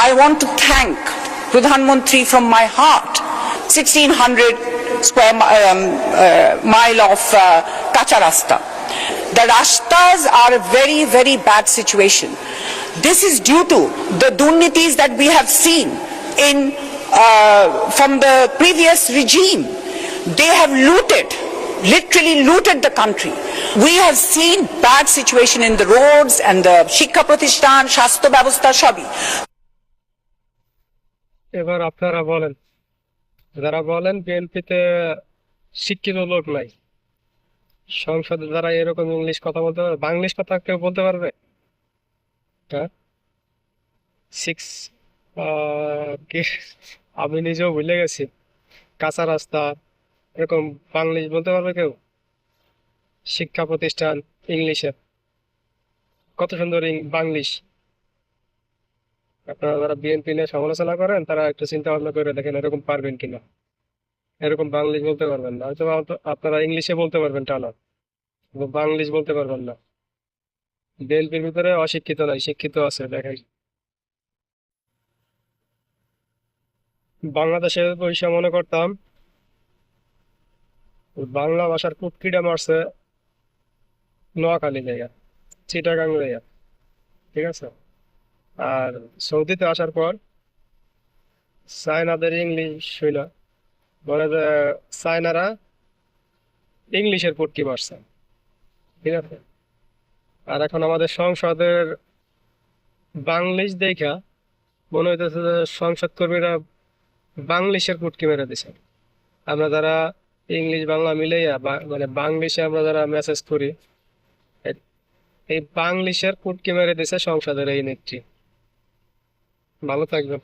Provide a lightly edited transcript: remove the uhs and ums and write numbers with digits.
I want to thank Pradhan Mantri from my heart. 1600 square mile of kacha rasta. The rastas are a very, very bad situation. This is due to the durnitis that we have seen from the previous regime. They have literally looted the country. We have seen bad situation in the roads and the Shiksha Pratishthan, Shastro Byabostha Shabi. এবার আপনারা বলেন, যারা বলেন বিএনপিতে শিক্ষিত লোক নাই, সংসদে যারা এরকম ইংলিশ কথা বলতে পারবে, বাংলিশ কথা কেউ বলতে পারবে? হ্যাঁ, সিক্স কি, আমি নিজেও ভুলে গেছি। কাঁচা রাস্তা, এরকম বাংলিশ বলতে পারবে কেউ? শিক্ষা প্রতিষ্ঠান ইংলিশে, কত সুন্দর বাংলিশ। আপনারা যারা বিএনপি নিয়ে সমালোচনা করেন তারা একটু চিন্তা ভাবনা করে দেখেন এরকম পারবেন কিনা। এরকম বাংলিশ বলতে পারবেন না, হয়তো আপনারা ইংলিশে বলতে পারবেন টানা, কিন্তু বাংলিশ বলতে পারবেন না। বিএনপির ভিতরে অশিক্ষিত নাই, শিক্ষিত আছে দেখেন। বাংলাদেশে পয়সা মনে করতাম বাংলা ভাষার কুটকিটা মারছে নোয়াখালী জায়গা, চিটাগাং জায়গা, ঠিক আছে। আর সৌদিতে আসার পর চায়নাদের ইংলিশ হইল, বলে যে চায়নারা ইংলিশের পুটকি মারছে, ঠিক আছে। আর এখন আমাদের সংসদের বাংলিশ দেখা মনে হইতেছে যে সংসদ কর্মীরা বাংলিশের পুটকি মেরে দিছে। আমরা যারা ইংলিশ বাংলা মিলাইয়া মানে বাংলিশে আমরা যারা মেসেজ করি, এই বাংলিশের পুটকি মেরে দিছে সংসদের এই নেত্রী। ভালো থাকবে।